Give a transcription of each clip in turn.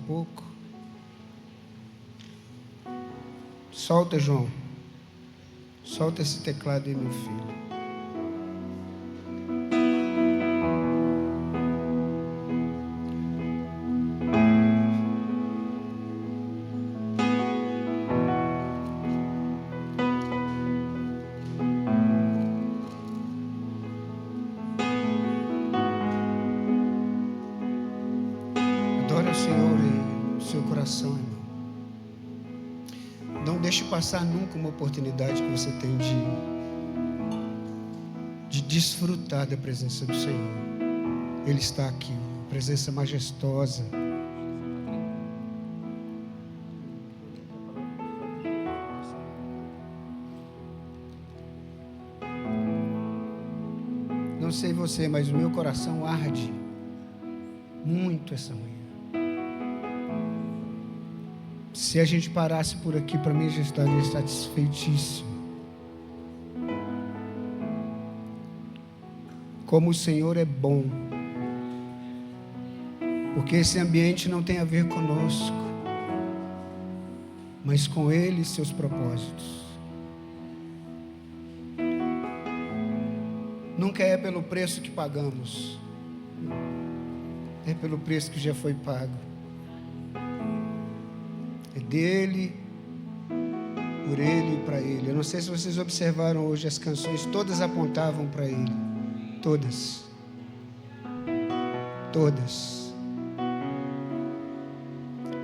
pouco. Solta, João. Solta esse teclado aí, meu filho. Adore ao Senhor no seu coração, irmão. Não deixe passar nunca uma oportunidade que você tem de desfrutar da presença do Senhor. Ele está aqui, presença majestosa. Não sei você, mas o meu coração arde muito essa manhã. Se a gente parasse por aqui, para mim já estaria satisfeitíssimo. Como o Senhor é bom. Porque esse ambiente não tem a ver conosco, mas com Ele e seus propósitos. Nunca é pelo preço que pagamos, é pelo preço que já foi pago. É dele, por ele e para ele. Eu não sei se vocês observaram hoje, as canções todas apontavam para ele. Todas. Todas.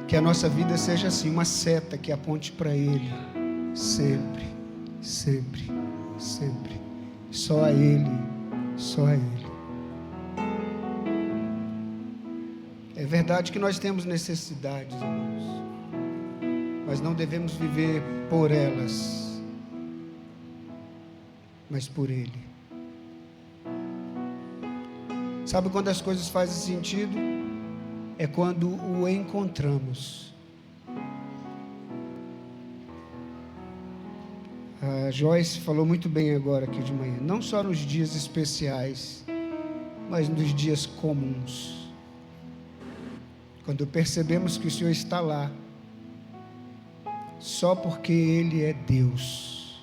Que a nossa vida seja assim, uma seta que aponte para ele. Sempre, sempre, sempre. Só a ele, só a ele. É verdade que nós temos necessidades, irmãos, mas não devemos viver por elas, mas por Ele. Sabe quando as coisas fazem sentido? É quando o encontramos. A Joyce falou muito bem agora aqui de manhã. Não só nos dias especiais, mas nos dias comuns. Quando percebemos que o Senhor está lá, só porque Ele é Deus.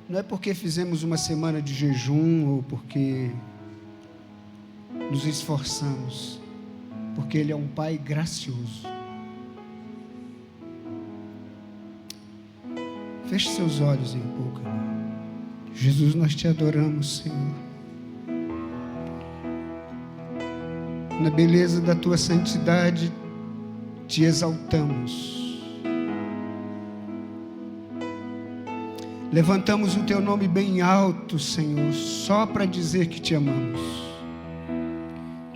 Não é porque fizemos uma semana de jejum ou porque nos esforçamos, porque Ele é um Pai gracioso. Feche seus olhos em pouco, irmão. Jesus, nós te adoramos, Senhor. Na beleza da tua santidade, te exaltamos. Levantamos o teu nome bem alto, Senhor, só para dizer que te amamos.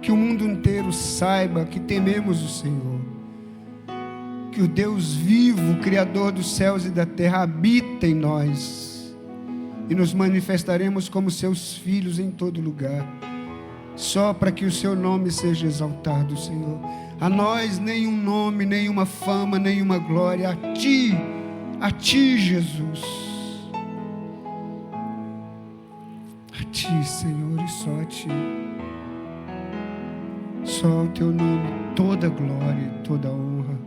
Que o mundo inteiro saiba que tememos o Senhor. Que o Deus vivo, Criador dos céus e da terra, habita em nós. E nos manifestaremos como seus filhos em todo lugar. Só para que o seu nome seja exaltado, Senhor. A nós nenhum nome, nenhuma fama, nenhuma glória. A Ti, Jesus. A Ti, Senhor, e só a Ti. Só ao Teu nome toda glória, toda honra.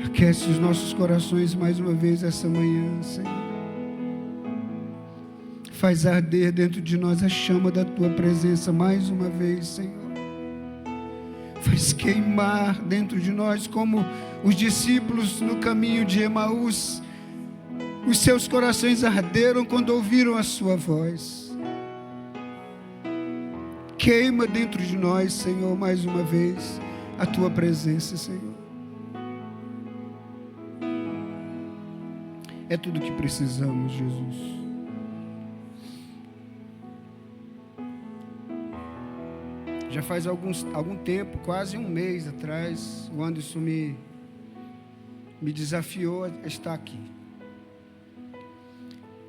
Aquece os nossos corações mais uma vez essa manhã, Senhor. Faz arder dentro de nós a chama da Tua presença mais uma vez, Senhor. Faz queimar dentro de nós como os discípulos no caminho de Emaús. Os seus corações arderam quando ouviram a Sua voz. Queima dentro de nós, Senhor, mais uma vez a Tua presença, Senhor. É tudo o que precisamos, Jesus. Já faz algum tempo, quase um mês atrás, o Anderson me desafiou a estar aqui.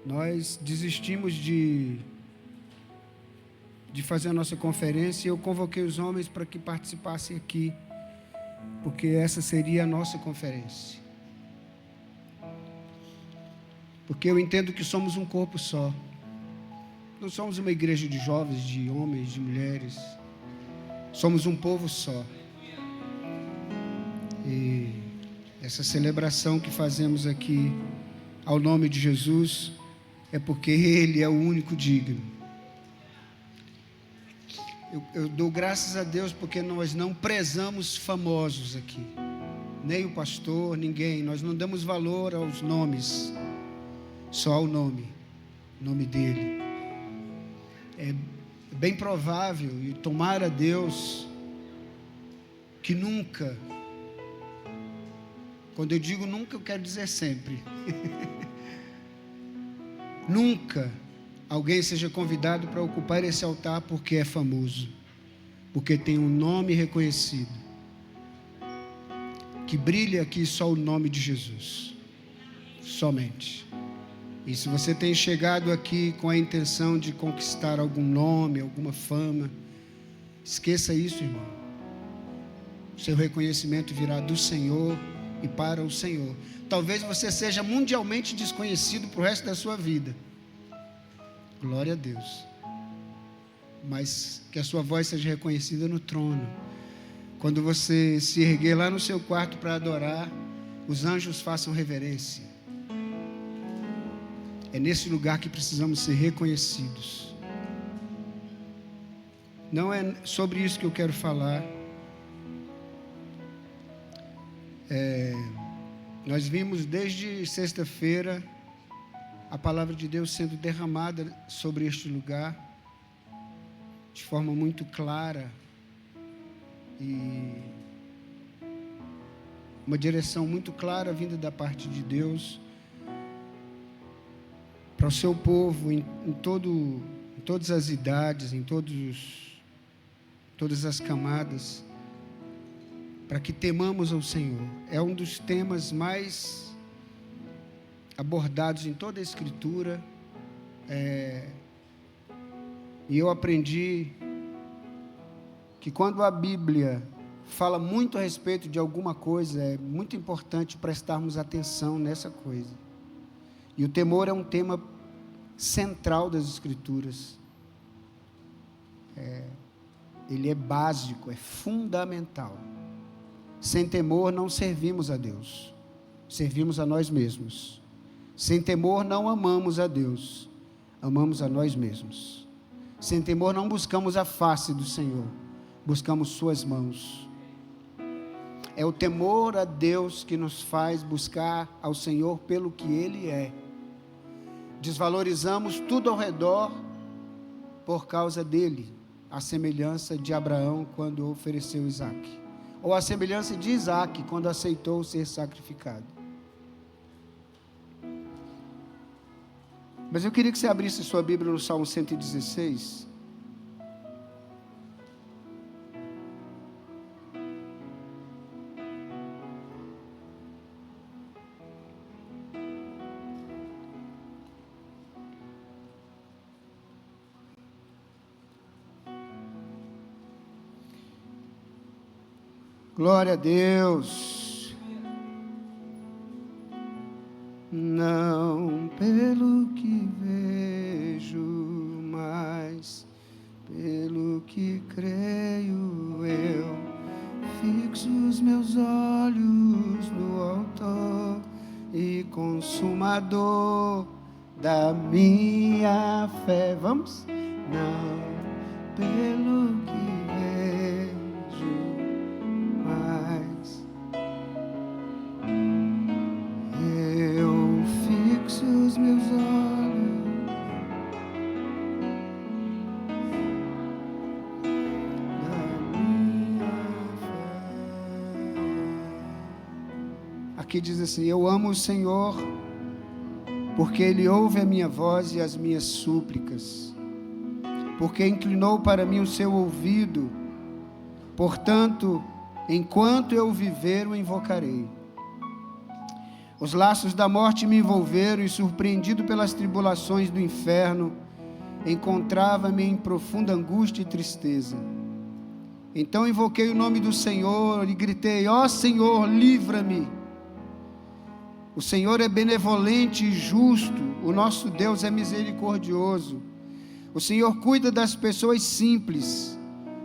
Nós desistimos de fazer a nossa conferência e eu convoquei os homens para que participassem aqui, porque essa seria a nossa conferência. Porque eu entendo que somos um corpo só. Não somos uma igreja de jovens, de homens, de mulheres. Somos um povo só. E essa celebração que fazemos aqui ao nome de Jesus é porque Ele é o único digno. Eu dou graças a Deus porque nós não prezamos famosos aqui, nem o pastor, ninguém. Nós não damos valor aos nomes, só ao nome dele. É bem provável, e tomara a Deus, que nunca, quando eu digo nunca, eu quero dizer sempre, nunca alguém seja convidado para ocupar esse altar porque é famoso, porque tem um nome reconhecido, que brilha aqui só o nome de Jesus, somente. E se você tem chegado aqui com a intenção de conquistar algum nome, alguma fama, esqueça isso, irmão. Seu reconhecimento virá do Senhor e para o Senhor. Talvez você seja mundialmente desconhecido para o resto da sua vida. Glória a Deus. Mas que a sua voz seja reconhecida no trono. Quando você se erguer lá no seu quarto para adorar, os anjos façam reverência. É nesse lugar que precisamos ser reconhecidos. Não é sobre isso que eu quero falar. Nós vimos desde sexta-feira a palavra de Deus sendo derramada sobre este lugar, de forma muito clara, e uma direção muito clara vinda da parte de Deus, para o seu povo, em todas as idades, em todas as camadas, para que temamos ao Senhor. É um dos temas mais abordados em toda a Escritura, e eu aprendi que quando a Bíblia fala muito a respeito de alguma coisa, é muito importante prestarmos atenção nessa coisa. E o temor é um tema central das Escrituras. Ele é básico, é fundamental. Sem temor não servimos a Deus, servimos a nós mesmos. Sem temor não amamos a Deus, amamos a nós mesmos. Sem temor não buscamos a face do Senhor, buscamos suas mãos. É o temor a Deus que nos faz buscar ao Senhor pelo que Ele é. Desvalorizamos tudo ao redor por causa dele, a semelhança de Abraão quando ofereceu Isaque, ou a semelhança de Isaque quando aceitou ser sacrificado. Mas eu queria que você abrisse sua Bíblia no Salmo 116. Glória a Deus. Não pelo que vejo, mas pelo que creio eu, fixo os meus olhos no autor e consumador da minha fé. Vamos? Não pelo que os meus olhos na minha fé. Aqui diz assim: eu amo o Senhor, porque Ele ouve a minha voz e as minhas súplicas, porque inclinou para mim o seu ouvido. Portanto, enquanto eu viver, o invocarei. Os laços da morte me envolveram e, surpreendido pelas tribulações do inferno, encontrava-me em profunda angústia e tristeza. Então invoquei o nome do Senhor e gritei: ó Senhor, livra-me. O Senhor é benevolente e justo, o nosso Deus é misericordioso. O Senhor cuida das pessoas simples,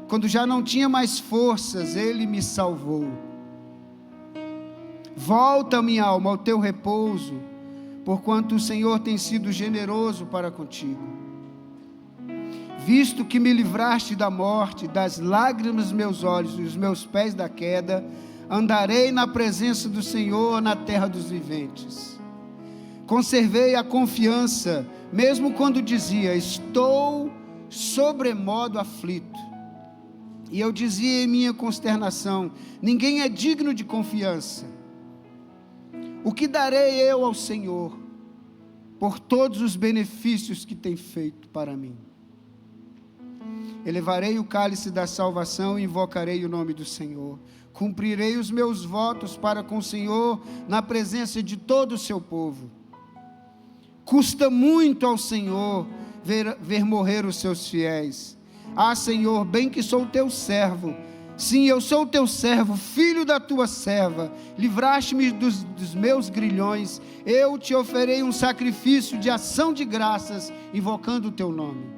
Quando já não tinha mais forças, Ele me salvou. Volta, minha alma, ao teu repouso, porquanto o Senhor tem sido generoso para contigo. Visto que me livraste da morte, das lágrimas dos meus olhos e os meus pés da queda, andarei na presença do Senhor na terra dos viventes. Conservei a confiança, mesmo quando dizia, estou sobremodo aflito. E eu dizia em minha consternação, ninguém é digno de confiança. O que darei eu ao Senhor, por todos os benefícios que tem feito para mim? Elevarei o cálice da salvação e invocarei o nome do Senhor. Cumprirei os meus votos para com o Senhor, na presença de todo o seu povo. Custa muito ao Senhor ver morrer os seus fiéis. Ah, Senhor, bem que sou teu servo. Sim, eu sou teu servo, filho da tua serva. Livraste-me dos meus grilhões. Eu te oferei um sacrifício de ação de graças, invocando o teu nome.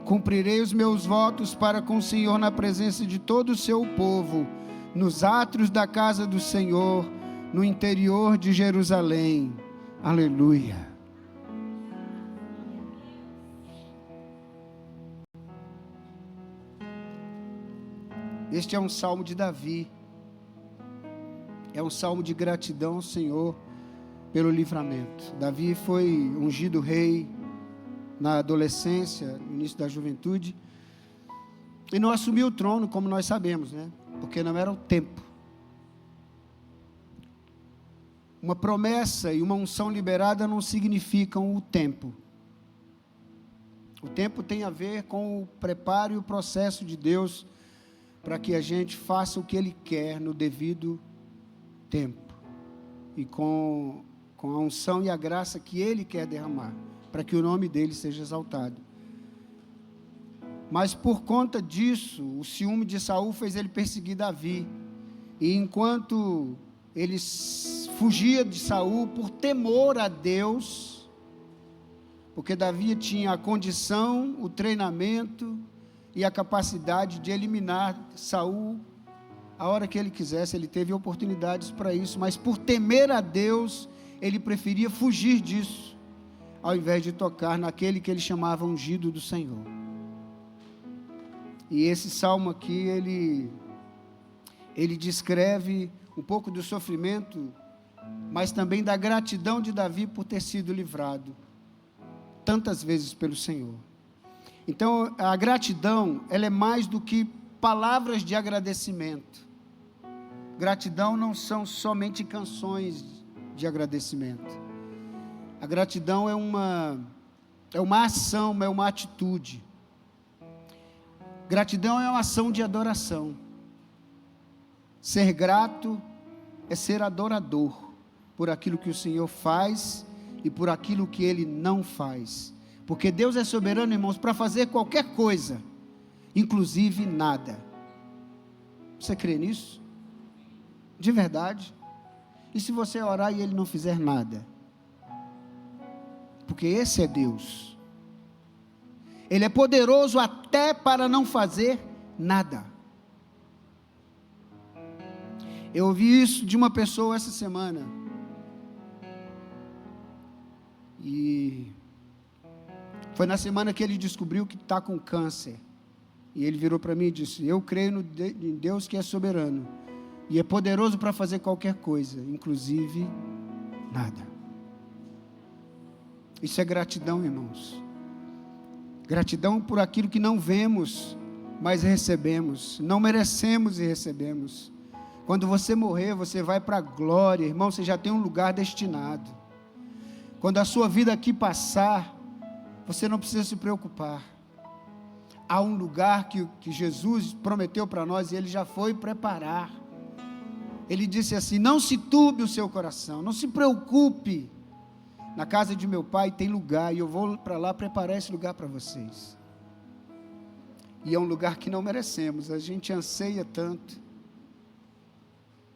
Cumprirei os meus votos para com o Senhor na presença de todo o seu povo, nos átrios da casa do Senhor, no interior de Jerusalém. Aleluia. Este é um salmo de Davi. É um salmo de gratidão ao Senhor pelo livramento. Davi foi ungido rei na adolescência, no início da juventude, e não assumiu o trono, como nós sabemos, né? Porque não era o tempo. Uma promessa e uma unção liberada não significam o tempo. O tempo tem a ver com o preparo e o processo de Deus para que a gente faça o que Ele quer no devido tempo e com a unção e a graça que Ele quer derramar, para que o nome dele seja exaltado. Mas por conta disso, o ciúme de Saul fez ele perseguir Davi, e enquanto ele fugia de Saul por temor a Deus, porque Davi tinha a condição, o treinamento e a capacidade de eliminar Saul a hora que ele quisesse. Ele teve oportunidades para isso, mas por temer a Deus, ele preferia fugir disso, ao invés de tocar naquele que ele chamava ungido do Senhor. E esse salmo aqui, ele descreve um pouco do sofrimento, mas também da gratidão de Davi por ter sido livrado tantas vezes pelo Senhor. Então, a gratidão, ela é mais do que palavras de agradecimento. Gratidão não são somente canções de agradecimento. A gratidão é uma ação, é uma atitude. Gratidão é uma ação de adoração. Ser grato é ser adorador por aquilo que o Senhor faz e por aquilo que Ele não faz. Porque Deus é soberano, irmãos, para fazer qualquer coisa, inclusive nada. Você crê nisso? De verdade? E se você orar e Ele não fizer nada? Porque esse é Deus. Ele é poderoso até para não fazer nada. Eu ouvi isso de uma pessoa essa semana. E foi na semana que ele descobriu que está com câncer. E ele virou para mim e disse: eu creio em Deus que é soberano e é poderoso para fazer qualquer coisa, inclusive nada. Isso é gratidão, irmãos. Gratidão por aquilo que não vemos, mas recebemos. Não merecemos e recebemos. Quando você morrer, você vai para a glória, irmão, você já tem um lugar destinado. Quando a sua vida aqui passar, você não precisa se preocupar. Há um lugar que Jesus prometeu para nós e Ele já foi preparar. Ele disse assim: não se turbe o seu coração, não se preocupe. Na casa de meu pai tem lugar, e eu vou para lá preparar esse lugar para vocês. E é um lugar que não merecemos, a gente anseia tanto.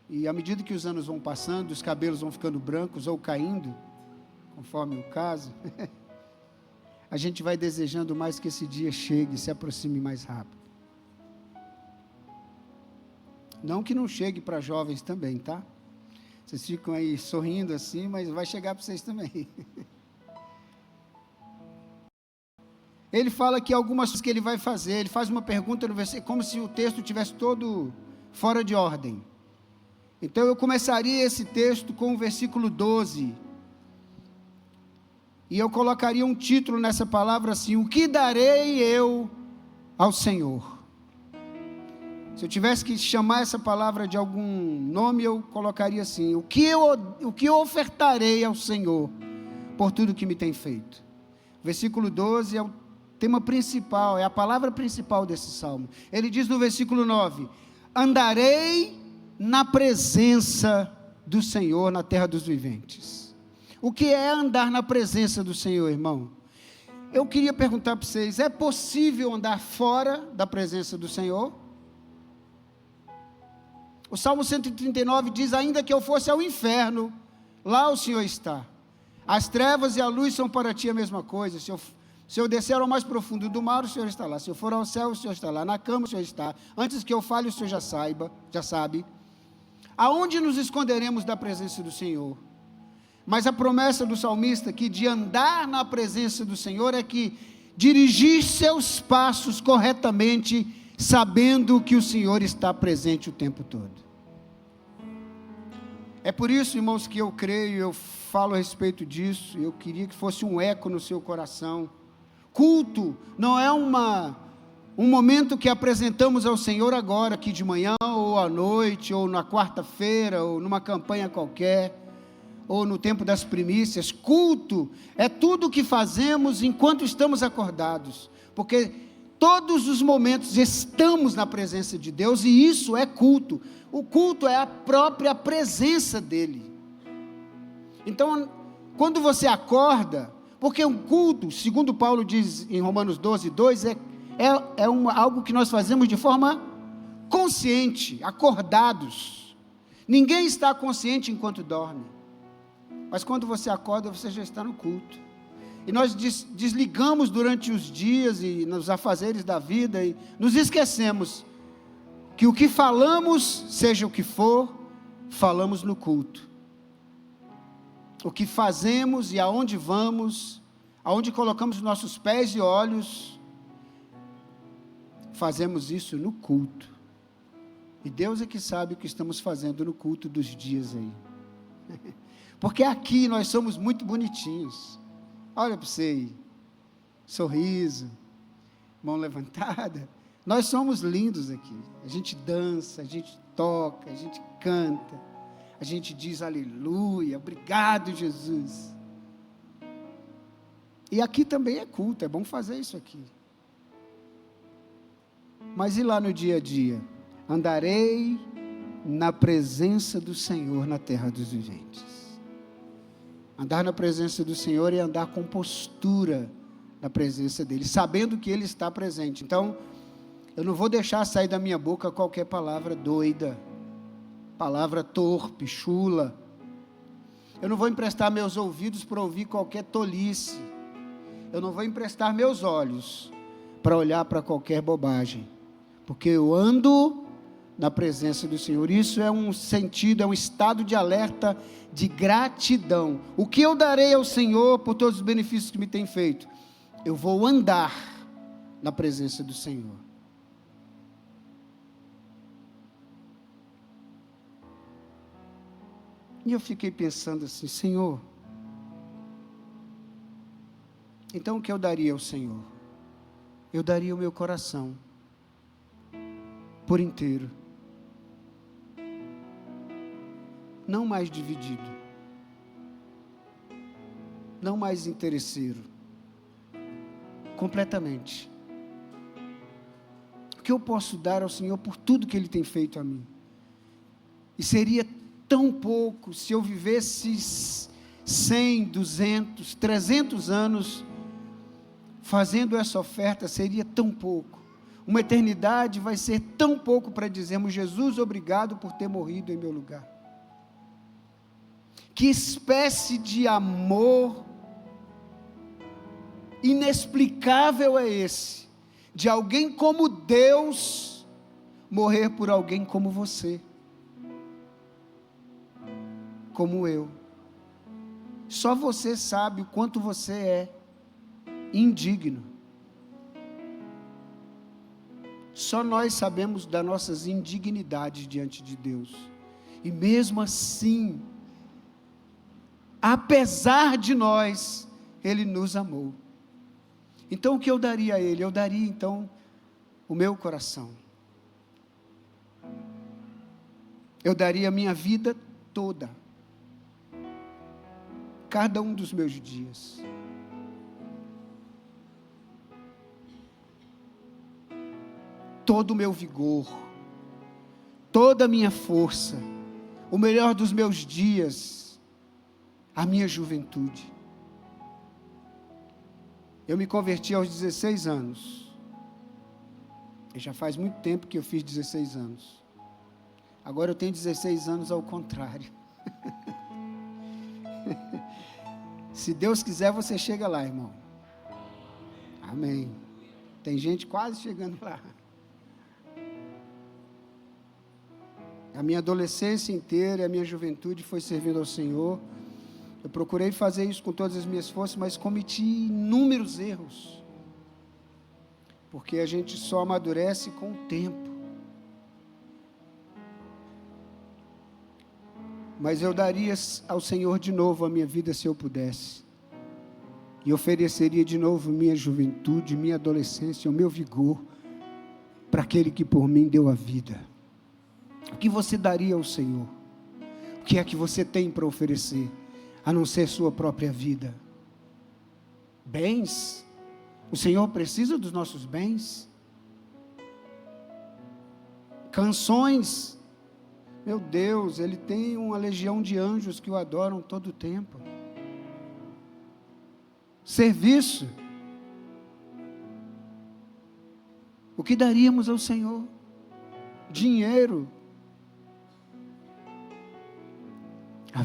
E à medida que os anos vão passando, os cabelos vão ficando brancos ou caindo, conforme o caso, a gente vai desejando mais que esse dia chegue e se aproxime mais rápido. Não que não chegue para jovens também, tá? Vocês ficam aí sorrindo assim, mas vai chegar para vocês também. Ele fala que algumas coisas que ele vai fazer, ele faz uma pergunta no versículo, como se o texto tivesse todo fora de ordem. Então eu começaria esse texto com o versículo 12, e eu colocaria um título nessa palavra assim: o que darei eu ao Senhor? Se eu tivesse que chamar essa palavra de algum nome, eu colocaria assim: o que eu ofertarei ao Senhor por tudo que me tem feito? Versículo 12 é o tema principal, é a palavra principal desse salmo. Ele diz no versículo 9: andarei na presença do Senhor na terra dos viventes. O que é andar na presença do Senhor, irmão? Eu queria perguntar para vocês: é possível andar fora da presença do Senhor? O Salmo 139 diz: ainda que eu fosse ao inferno, lá o Senhor está. As trevas e a luz são para ti a mesma coisa. Se eu descer ao mais profundo do mar, o Senhor está lá. Se eu for ao céu, o Senhor está lá. Na cama, o Senhor está. Antes que eu fale, o Senhor já sabe. Aonde nos esconderemos da presença do Senhor? Mas a promessa do salmista aqui de andar na presença do Senhor é que dirigir seus passos corretamente, sabendo que o Senhor está presente o tempo todo. É por isso, irmãos, que eu creio, eu falo a respeito disso, eu queria que fosse um eco no seu coração. Culto não é um momento que apresentamos ao Senhor agora, aqui de manhã, ou à noite, ou na quarta-feira, ou numa campanha qualquer, ou no tempo das primícias. Culto é tudo o que fazemos enquanto estamos acordados, porque todos os momentos estamos na presença de Deus, e isso é culto. O culto é a própria presença dEle. Então, quando você acorda, porque um culto, segundo Paulo diz em Romanos 12, 2, algo que nós fazemos de forma consciente, acordados. Ninguém está consciente enquanto dorme, mas quando você acorda, você já está no culto. E nós desligamos durante os dias e nos afazeres da vida, e nos esquecemos que o que falamos, seja o que for, falamos no culto. O que fazemos e aonde vamos, aonde colocamos nossos pés e olhos, fazemos isso no culto. E Deus é que sabe o que estamos fazendo no culto dos dias aí. Porque aqui nós somos muito bonitinhos. Olha para você aí, sorriso, mão levantada. Nós somos lindos aqui. A gente dança, a gente toca, a gente canta, a gente diz aleluia, obrigado Jesus. E aqui também é culto, é bom fazer isso aqui. Mas e lá no dia a dia? Andarei na presença do Senhor na terra dos viventes. Andar na presença do Senhor é andar com postura na presença dEle, sabendo que Ele está presente. Então, eu não vou deixar sair da minha boca qualquer palavra doida, palavra torpe, chula. Eu não vou emprestar meus ouvidos para ouvir qualquer tolice. Eu não vou emprestar meus olhos para olhar para qualquer bobagem, porque eu ando na presença do Senhor. Isso é um sentido, é um estado de alerta, de gratidão. O que eu darei ao Senhor por todos os benefícios que me tem feito? Eu vou andar na presença do Senhor. E eu fiquei pensando assim: Senhor, então o que eu daria ao Senhor? Eu daria o meu coração por inteiro, não mais dividido, não mais interesseiro, completamente. O que eu posso dar ao Senhor por tudo que Ele tem feito a mim? E seria tão pouco se eu vivesse 100, 200, 300 anos fazendo essa oferta, seria tão pouco. Uma eternidade vai ser tão pouco para dizermos: Jesus, obrigado por ter morrido em meu lugar. Que espécie de amor inexplicável é esse, de alguém como Deus morrer por alguém como você, como eu. Só você sabe o quanto você é indigno. Só nós sabemos das nossas indignidades diante de Deus. E mesmo assim, apesar de nós, Ele nos amou. Então o que eu daria a Ele? Eu daria então o meu coração. Eu daria a minha vida toda. Cada um dos meus dias. Todo o meu vigor, toda a minha força, o melhor dos meus dias, a minha juventude. Eu me converti aos 16 anos. E já faz muito tempo que eu fiz 16 anos. Agora eu tenho 16 anos ao contrário. Se Deus quiser, você chega lá, irmão. Amém. Tem gente quase chegando lá. A minha adolescência inteira, a minha juventude foi servindo ao Senhor. Eu procurei fazer isso com todas as minhas forças, mas cometi inúmeros erros. Porque a gente só amadurece com o tempo. Mas eu daria ao Senhor de novo a minha vida se eu pudesse. E ofereceria de novo minha juventude, minha adolescência, o meu vigor, para aquele que por mim deu a vida. O que você daria ao Senhor? O que é que você tem para oferecer, a não ser sua própria vida? Bens? O Senhor precisa dos nossos bens? Canções? Meu Deus, Ele tem uma legião de anjos que o adoram todo o tempo. Serviço? O que daríamos ao Senhor? Dinheiro? A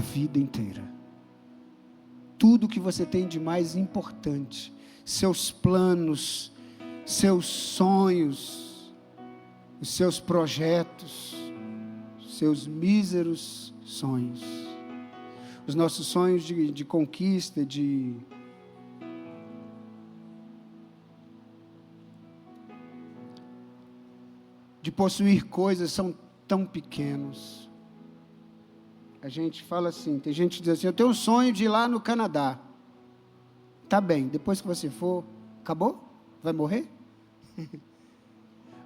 vida inteira, tudo que você tem de mais importante, seus planos, seus sonhos, os seus projetos, seus míseros sonhos, os nossos sonhos de conquista, de possuir coisas, são tão pequenos. A gente fala assim, tem gente que diz assim, eu tenho um sonho de ir lá no Canadá. Tá bem, depois que você for, acabou? Vai morrer?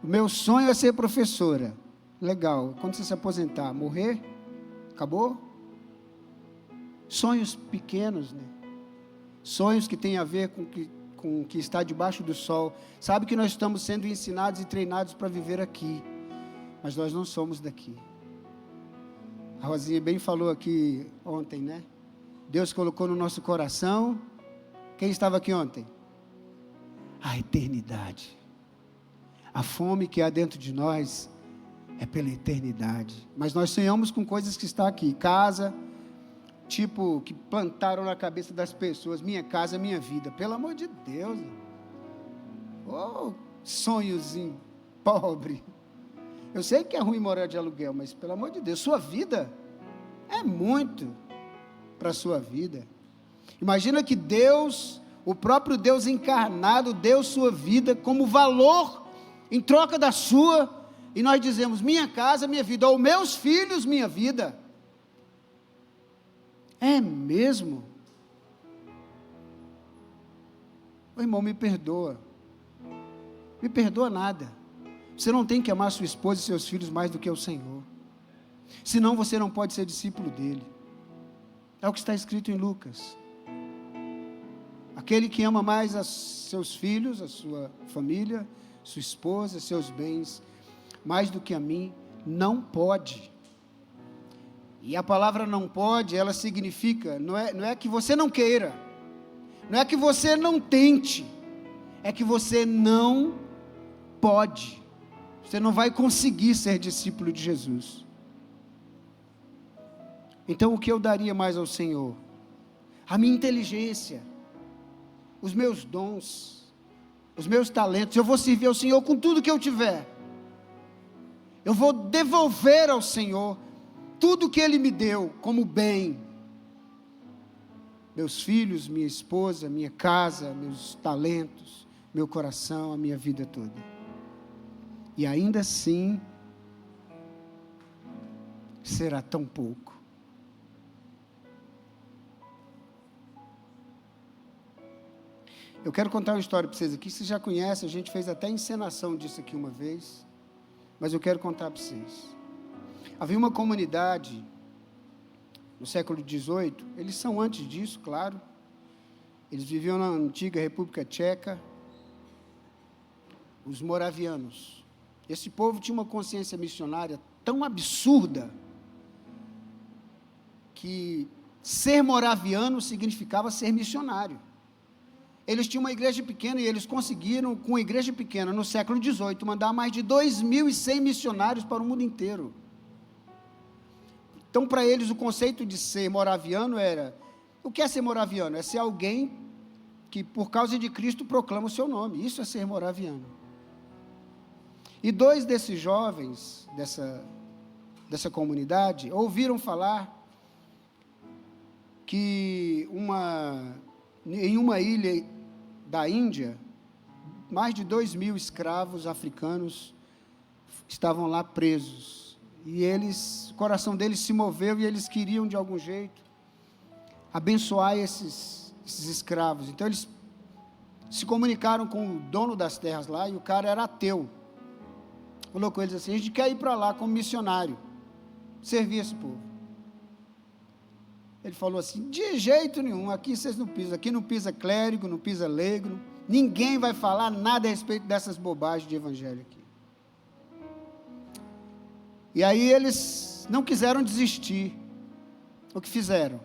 O meu sonho é ser professora. Legal, quando você se aposentar, morrer? Acabou? Sonhos pequenos, né? Sonhos que têm a ver com o que está debaixo do sol. Sabe que nós estamos sendo ensinados e treinados para viver aqui. Mas nós não somos daqui. A Rosinha bem falou aqui ontem, né? Deus colocou no nosso coração. Quem estava aqui ontem? A eternidade. A fome que há dentro de nós é pela eternidade. Mas nós sonhamos com coisas que estão aqui. Casa, tipo, que plantaram na cabeça das pessoas. Minha casa, minha vida. Pelo amor de Deus. Oh, sonhozinho pobre. Eu sei que é ruim morar de aluguel, mas pelo amor de Deus, sua vida é muito para a sua vida. Imagina que Deus, o próprio Deus encarnado, deu sua vida como valor em troca da sua, e nós dizemos, minha casa, minha vida, ou meus filhos, minha vida. É mesmo? Ô, irmão, me perdoa. Me perdoa nada. Você não tem que amar sua esposa e seus filhos mais do que o Senhor. Senão você não pode ser discípulo dele. É o que está escrito em Lucas. Aquele que ama mais a seus filhos, a sua família, sua esposa, seus bens, mais do que a mim, não pode. E a palavra não pode, ela significa, não é que você não queira, não é que você não tente, é que você não pode. Você não vai conseguir ser discípulo de Jesus. Então o que eu daria mais ao Senhor? a minha inteligência, os meus dons, os meus talentos. Eu vou servir ao Senhor com tudo que eu tiver. Eu vou devolver ao Senhor tudo que Ele me deu como bem. Meus filhos, minha esposa, minha casa, meus talentos, meu coração, a minha vida toda. E ainda assim, será tão pouco. Eu quero contar uma história para vocês aqui. Vocês já conhecem, a gente fez até encenação disso aqui uma vez. Mas eu quero contar para vocês. Havia uma comunidade no século XVIII, eles são antes disso, claro. Eles viviam na antiga República Tcheca, os moravianos. Esse povo tinha uma consciência missionária tão absurda, que ser moraviano significava ser missionário. Eles tinham uma igreja pequena e eles conseguiram, com a igreja pequena, no século XVIII, mandar mais de 2.100 missionários para o mundo inteiro. Então, para eles, o conceito de ser moraviano era... O que é ser moraviano? É ser alguém que, por causa de Cristo, proclama o seu nome. Isso é ser moraviano. E 2 desses jovens, dessa comunidade, ouviram falar que em uma ilha da Índia, mais de 2.000 escravos africanos estavam lá presos. E o coração deles se moveu e eles queriam, de algum jeito, abençoar esses escravos. Então, eles se comunicaram com o dono das terras lá, e o cara era ateu. Falou com eles assim: a gente quer ir para lá como missionário, servir esse povo. Ele falou assim: de jeito nenhum, aqui vocês não pisam, aqui não pisa clérigo, não pisa leigo, ninguém vai falar nada a respeito dessas bobagens de evangelho aqui. E aí eles não quiseram desistir. O que fizeram?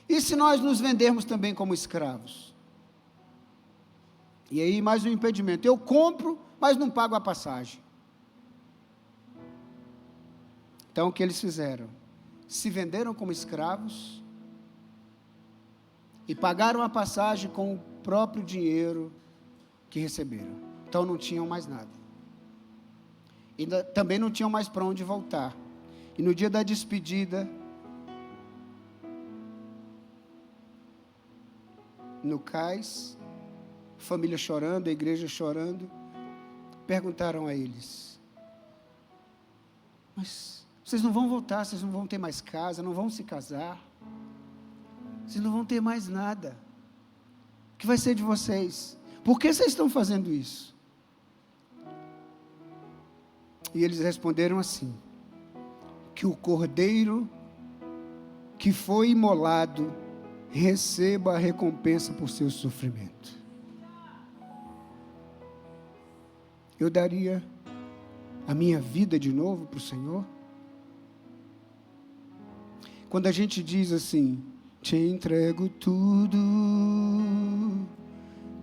E se nós nos vendermos também como escravos? E aí mais um impedimento: eu compro, mas não pago a passagem. Então o que eles fizeram? Se venderam como escravos e pagaram a passagem com o próprio dinheiro que receberam. Então não tinham mais nada. E também não tinham mais para onde voltar. E no dia da despedida, no cais, família chorando, a igreja chorando, perguntaram a eles: mas vocês não vão voltar, vocês não vão ter mais casa, não vão se casar, vocês não vão ter mais nada. O que vai ser de vocês? Por que vocês estão fazendo isso? E eles responderam assim: que o cordeiro que foi imolado receba a recompensa por seu sofrimento. Eu daria a minha vida de novo para o Senhor? Quando a gente diz assim: te entrego tudo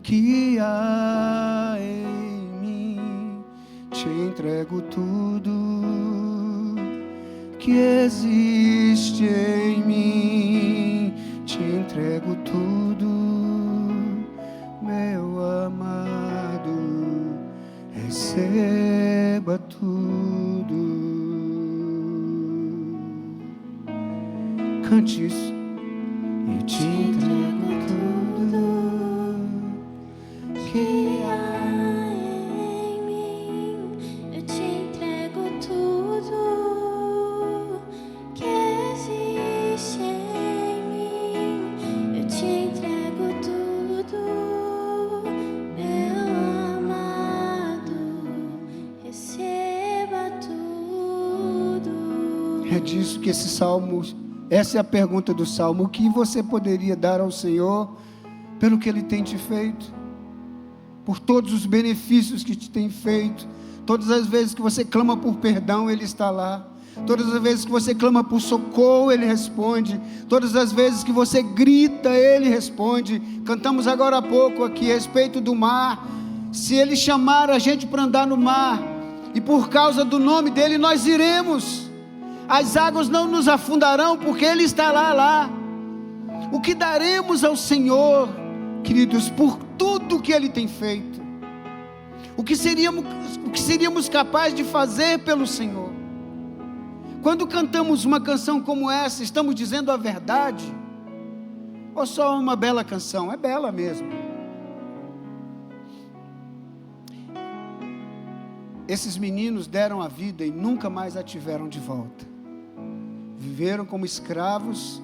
que há em mim, te entrego tudo que existe em mim, te entrego tudo, meu amado, receba tudo. Cante isso. E te entrego tudo que há em mim, eu te entrego tudo que existe em mim, eu te entrego tudo, meu amado, receba tudo. É disso que esse salmo... Essa é a pergunta do Salmo: o que você poderia dar ao Senhor pelo que Ele tem te feito? Por todos os benefícios que te tem feito. Todas as vezes que você clama por perdão, Ele está lá. Todas as vezes que você clama por socorro, Ele responde. Todas as vezes que você grita, Ele responde. Cantamos agora há pouco aqui a respeito do mar. Se Ele chamar a gente para andar no mar, e por causa do nome dEle nós iremos, as águas não nos afundarão, porque Ele está lá. O que daremos ao Senhor, queridos, por tudo que Ele tem feito? O que seríamos capazes de fazer pelo Senhor? Quando cantamos uma canção como essa, estamos dizendo a verdade? Ou só uma bela canção? É bela mesmo. Esses meninos deram a vida e nunca mais a tiveram de volta. Viveram como escravos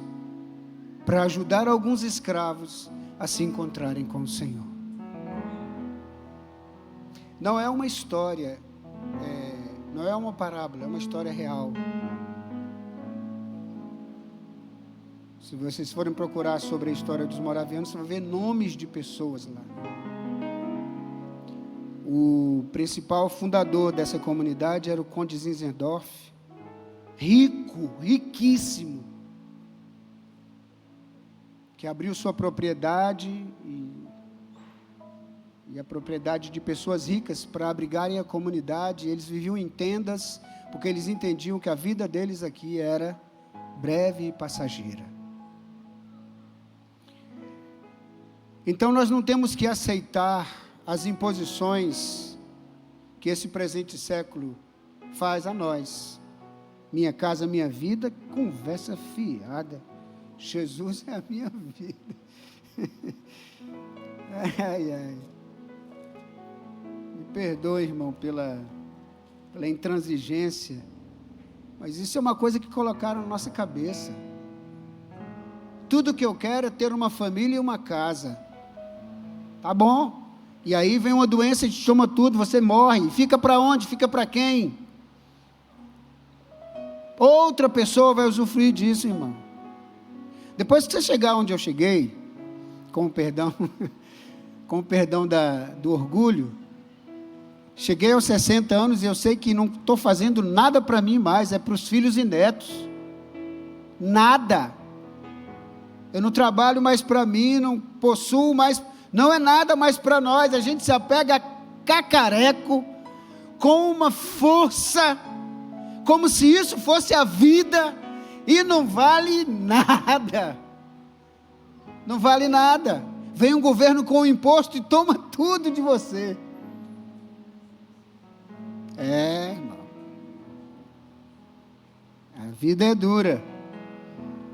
para ajudar alguns escravos a se encontrarem com o Senhor. Não é uma história, não é uma parábola, é uma história real. Se vocês forem procurar sobre a história dos moravianos, vocês vão ver nomes de pessoas lá. O principal fundador dessa comunidade era o Conde Zinzendorf, riquíssimo, que abriu sua propriedade e a propriedade de pessoas ricas para abrigarem a comunidade. Eles viviam em tendas, porque eles entendiam que a vida deles aqui era breve e passageira. Então nós não temos que aceitar as imposições que esse presente século faz a nós. Minha casa, minha vida, conversa fiada. Jesus é a minha vida. Ai, ai. Me perdoe, irmão, pela intransigência, mas isso é uma coisa que colocaram na nossa cabeça. Tudo que eu quero é ter uma família e uma casa. Tá bom? E aí vem uma doença e te toma tudo, você morre. Fica para onde? Fica para quem? Outra pessoa vai usufruir disso, irmão. Depois que você chegar onde eu cheguei, com o perdão do orgulho, cheguei aos 60 anos e eu sei que não estou fazendo nada para mim mais, é para os filhos e netos. Nada. Eu não trabalho mais para mim, não possuo mais, não é nada mais para nós. A gente se apega a cacareco, com uma força, como se isso fosse a vida, e não vale nada. Não vale nada. Vem um governo com o imposto e toma tudo de você. Irmão. A vida é dura.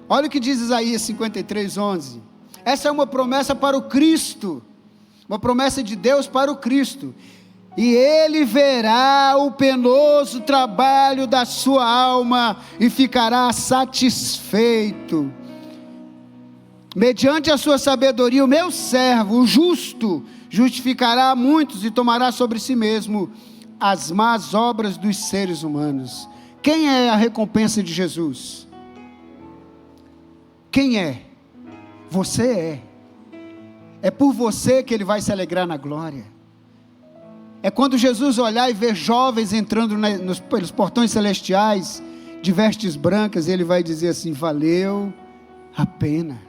Olha o que diz Isaías 53:11. Essa é uma promessa para o Cristo. Uma promessa de Deus para o Cristo. E ele verá o penoso trabalho da sua alma e ficará satisfeito. Mediante a sua sabedoria, o meu servo, o justo, justificará a muitos e tomará sobre si mesmo as más obras dos seres humanos. Quem é a recompensa de Jesus? Quem é? Você é. É por você que ele vai se alegrar na glória. É quando Jesus olhar e ver jovens entrando pelos portões celestiais, de vestes brancas, ele vai dizer assim: valeu a pena.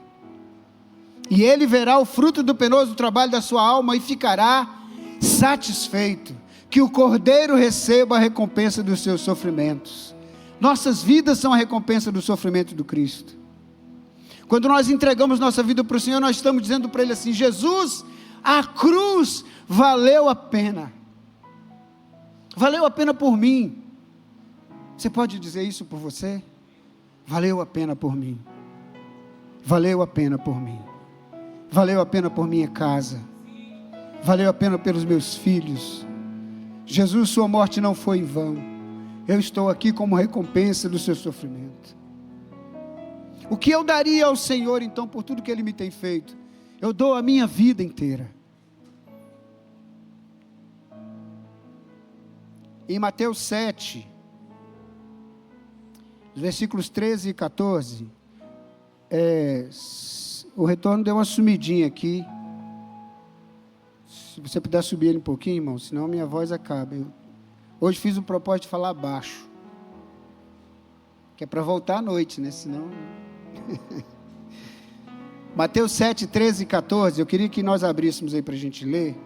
E ele verá o fruto do penoso trabalho da sua alma e ficará satisfeito. Que o Cordeiro receba a recompensa dos seus sofrimentos. Nossas vidas são a recompensa do sofrimento do Cristo. Quando nós entregamos nossa vida para o Senhor, nós estamos dizendo para Ele assim: Jesus, a cruz valeu a pena. Valeu a pena por mim. Você pode dizer isso por você? Valeu a pena por mim. Valeu a pena por mim. Valeu a pena por minha casa. Valeu a pena pelos meus filhos. Jesus, sua morte não foi em vão. Eu estou aqui como recompensa do seu sofrimento. O que eu daria ao Senhor então por tudo que Ele me tem feito? Eu dou a minha vida inteira. Em Mateus 7, versículos 13 e 14, o retorno deu uma sumidinha aqui. Se você puder subir ele um pouquinho, irmão, senão minha voz acaba. Hoje fiz o propósito de falar baixo, que é para voltar à noite, né? Senão... Mateus 7, 13 e 14, eu queria que nós abríssemos aí para a gente ler.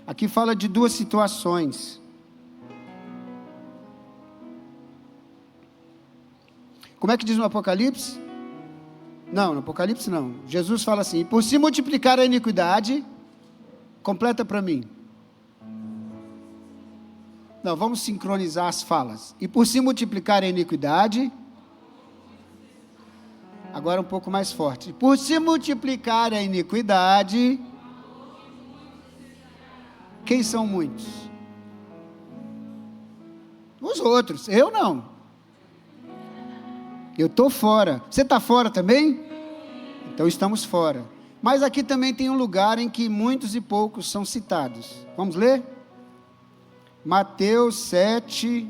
Aqui fala de duas situações. Como é que diz no Apocalipse? Não, no Apocalipse não. Jesus fala assim: por se multiplicar a iniquidade, completa para mim. Não, vamos sincronizar as falas. E por se multiplicar a iniquidade, agora um pouco mais forte. Por se multiplicar a iniquidade, quem são muitos? Os outros, eu não. Eu estou fora. Você está fora também? Então estamos fora. Mas aqui também tem um lugar em que muitos e poucos são citados. Vamos ler? Mateus 7.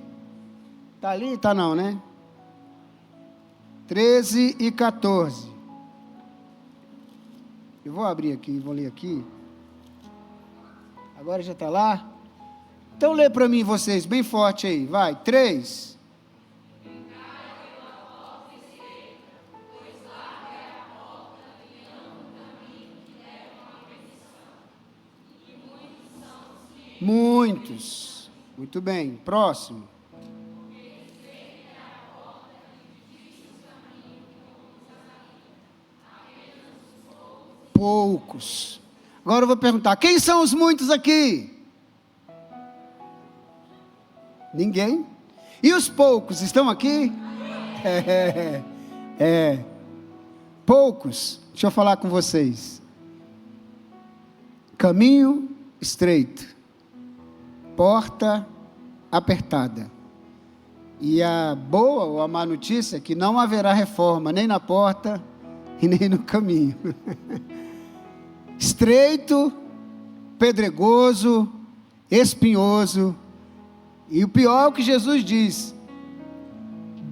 Está ali? Está não, né? 13 e 14. Eu vou abrir aqui, vou ler aqui. Agora já está lá? Então lê para mim vocês, bem forte aí. Vai, 3. Muitos. Muito bem. Próximo. Poucos. Agora eu vou perguntar: quem são os muitos aqui? Ninguém? E os poucos estão aqui? Poucos. Deixa eu falar com vocês. Caminho estreito, porta apertada. E a boa ou a má notícia é que não haverá reforma, nem na porta e nem no caminho. Estreito, pedregoso, espinhoso. E o pior é o que Jesus diz: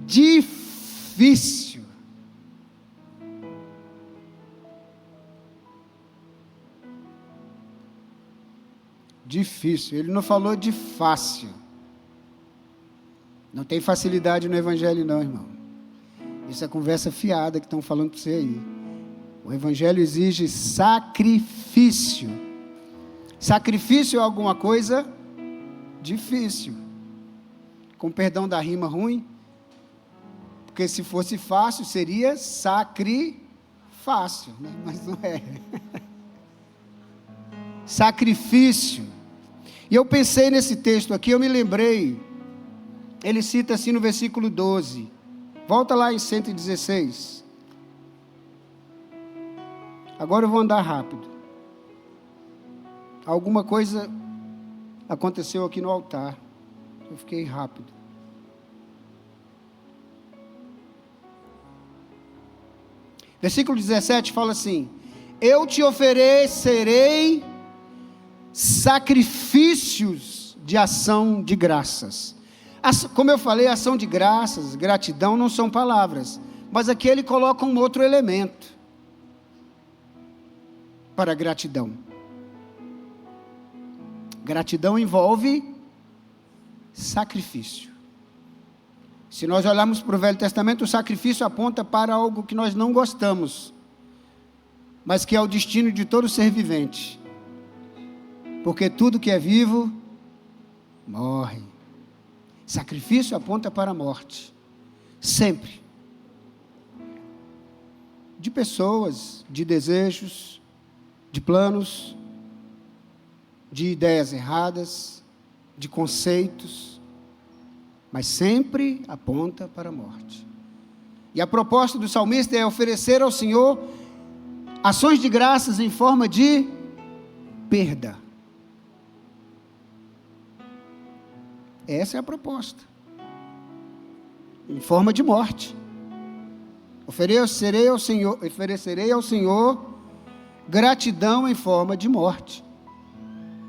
difícil. Difícil. Ele não falou de fácil. Não tem facilidade no Evangelho não, irmão. Isso é conversa fiada que estão falando para você aí. O Evangelho exige sacrifício. Sacrifício é alguma coisa difícil. Com perdão da rima ruim. Porque se fosse fácil, seria sacrifácil, né? Mas não é. Sacrifício. E eu pensei nesse texto aqui, eu me lembrei. Ele cita assim no versículo 12. Volta lá em 116. Agora eu vou andar rápido. Alguma coisa aconteceu aqui no altar. Eu fiquei rápido. Versículo 17 fala assim: eu te oferecerei sacrifícios de ação de graças. Como eu falei, ação de graças, gratidão não são palavras, mas aqui ele coloca um outro elemento para gratidão. Gratidão envolve sacrifício. Se nós olharmos para o Velho Testamento, o sacrifício aponta para algo que nós não gostamos, mas que é o destino de todo ser vivente. Porque tudo que é vivo, morre. Sacrifício aponta para a morte. Sempre. De pessoas, de desejos, de planos, de ideias erradas, de conceitos, mas sempre aponta para a morte. E a proposta do salmista é oferecer ao Senhor ações de graças em forma de perda. Essa é a proposta. Em forma de morte. Oferecerei ao Senhor gratidão em forma de morte.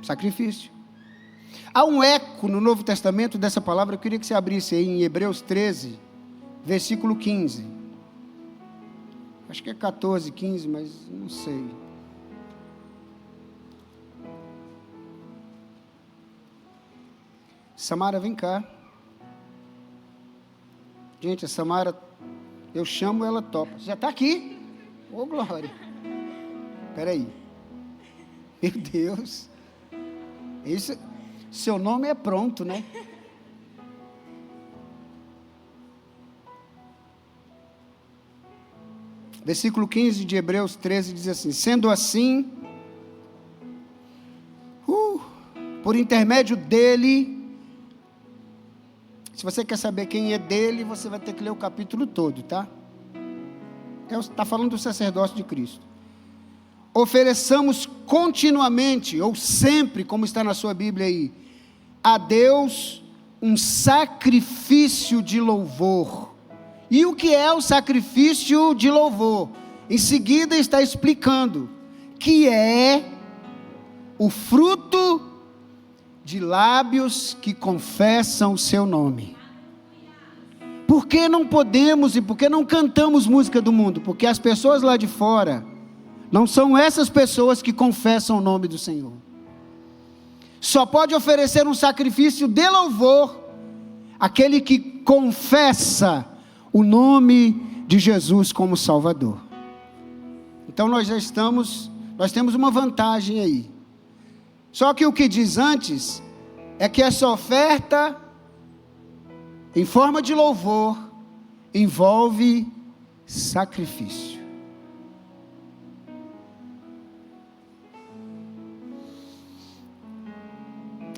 Sacrifício. Há um eco no Novo Testamento dessa palavra. Eu queria que você abrisse aí em Hebreus 13, versículo 15. Acho que é 14, 15, mas não sei. Samara, vem cá. Gente, a Samara, eu chamo, ela topa. Já está aqui? Ô, glória. Espera aí. Meu Deus. Isso, seu nome é pronto, né? Versículo 15 de Hebreus 13 diz assim: sendo assim, por intermédio dele, se você quer saber quem é dele, você vai ter que ler o capítulo todo, tá? Está falando do sacerdócio de Cristo. Ofereçamos continuamente, ou sempre, como está na sua Bíblia aí, a Deus um sacrifício de louvor. E o que é o sacrifício de louvor? Em seguida está explicando que é o fruto de lábios que confessam o seu nome. Por que não podemos e por que não cantamos música do mundo? Porque as pessoas lá de fora não são essas pessoas que confessam o nome do Senhor. Só pode oferecer um sacrifício de louvor aquele que confessa o nome de Jesus como Salvador. Então nós temos uma vantagem aí. Só que o que diz antes é que essa oferta em forma de louvor envolve sacrifício.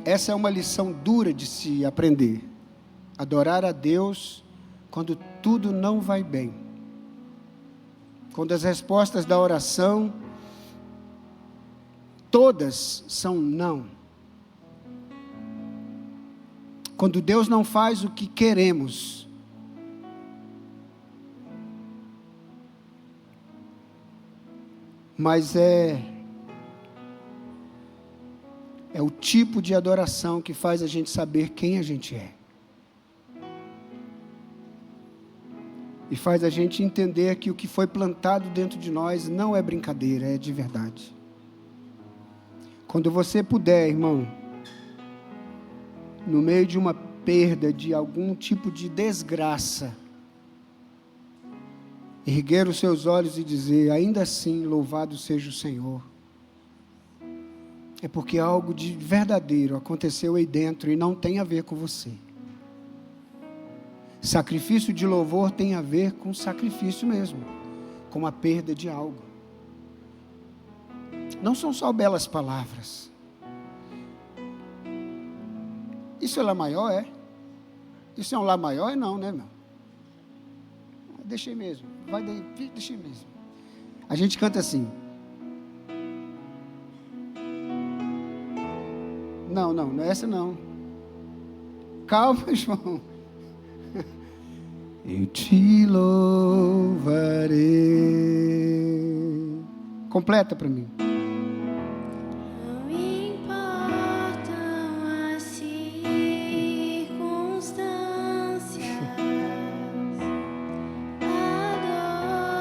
Essa é uma lição dura de se aprender. Adorar a Deus quando tudo não vai bem. Quando as respostas da oração todas são não. Quando Deus não faz o que queremos. Mas é o tipo de adoração que faz a gente saber quem a gente é. E faz a gente entender que o que foi plantado dentro de nós não é brincadeira, é de verdade. Quando você puder, irmão, no meio de uma perda, de algum tipo de desgraça, erguer os seus olhos e dizer: ainda assim, louvado seja o Senhor. É porque algo de verdadeiro aconteceu aí dentro e não tem a ver com você. Sacrifício de louvor tem a ver com sacrifício mesmo, com a perda de algo. Não são só belas palavras. Isso é Lá maior, é? Isso é um Lá maior? Não, né, meu? Deixei mesmo. Vai daí, deixei mesmo. A gente canta assim. Não é essa não. Calma, João. Eu te louvarei. Completa para mim. Não importam as circunstâncias, adorarei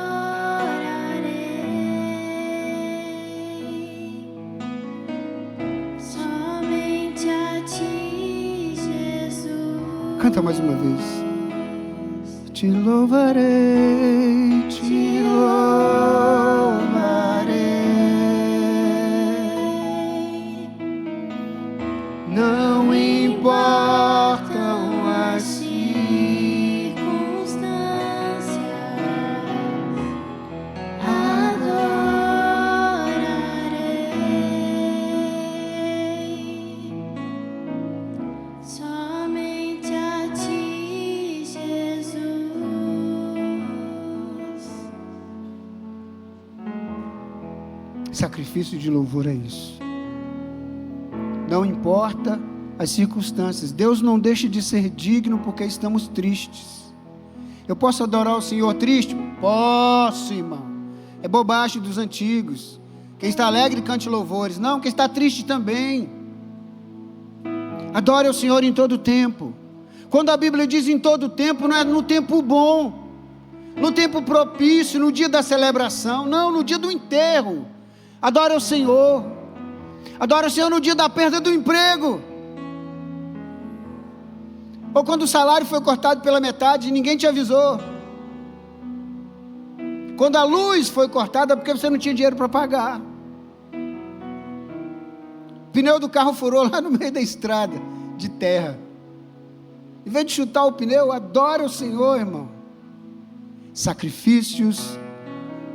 somente a ti, Jesus. Canta mais uma vez. Te louvarei, te louvarei. Não importam as circunstâncias, adorarei somente a ti, Jesus. Sacrifício de louvor é isso. Não importa as circunstâncias. Deus não deixa de ser digno porque estamos tristes. Eu posso adorar o Senhor triste? Posso, irmão. É bobagem dos antigos. Quem está alegre cante louvores. Não, quem está triste também. Adore ao Senhor em todo tempo. Quando a Bíblia diz em todo tempo, não é no tempo bom, no tempo propício, no dia da celebração. Não, no dia do enterro. Adore ao Senhor. Adore ao Senhor no dia da perda do emprego. Ou quando o salário foi cortado pela metade e ninguém te avisou. Quando a luz foi cortada porque você não tinha dinheiro para pagar. O pneu do carro furou lá no meio da estrada de terra. Em vez de chutar o pneu, adore o Senhor, irmão. Sacrifícios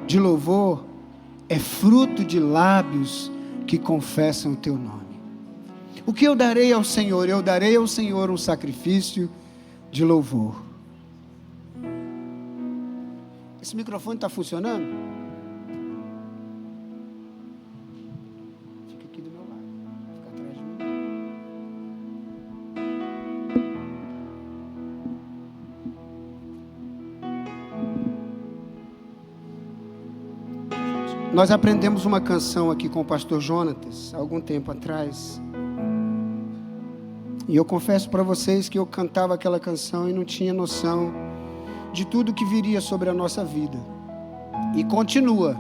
de louvor é fruto de lábios que confessam o teu nome. O que eu darei ao Senhor? Eu darei ao Senhor um sacrifício de louvor. Esse microfone está funcionando? Fica aqui do meu lado. Fica atrás de mim. Nós aprendemos uma canção aqui com o pastor Jonatas, há algum tempo atrás. E eu confesso para vocês que eu cantava aquela canção e não tinha noção de tudo que viria sobre a nossa vida. E continua.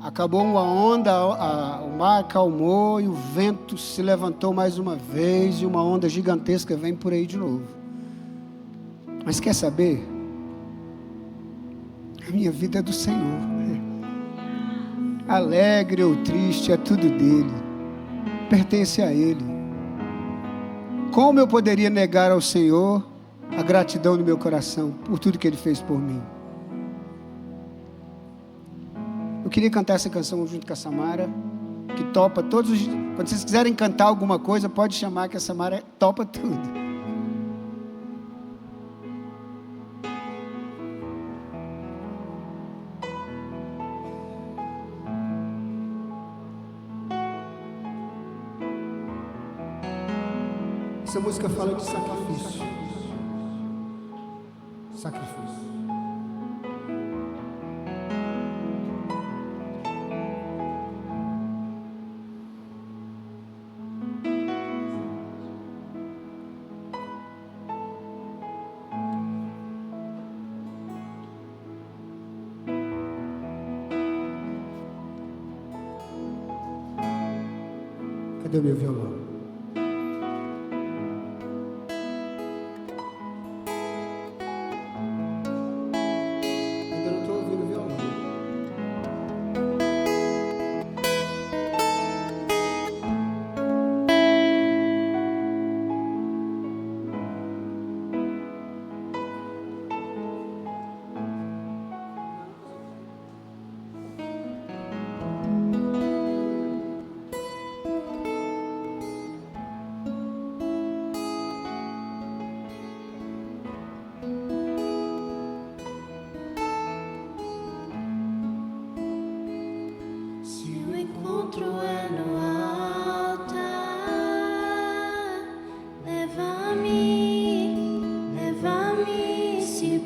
Acabou uma onda, o mar acalmou e o vento se levantou mais uma vez e uma onda gigantesca vem por aí de novo. Mas quer saber? A minha vida é do Senhor. Alegre ou triste, é tudo dele. Pertence a Ele. Como eu poderia negar ao Senhor a gratidão no meu coração por tudo que Ele fez por mim? Eu queria cantar essa canção junto com a Samara, que topa todos os dias. Quando vocês quiserem cantar alguma coisa, pode chamar, que a Samara topa tudo. Essa música fala de sacrifício. Sacrifício. Cadê o meu violão?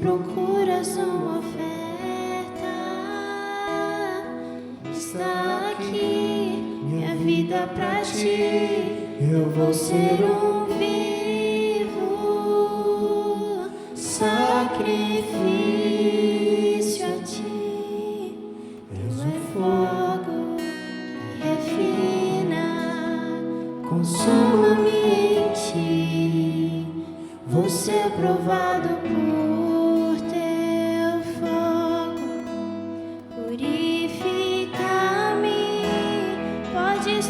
Procuras uma oferta, está aqui minha vida pra ti. Eu vou ser um vivo sacrifício a ti. Deus é fogo que refina, consuma-me em ti. Vou ser provado por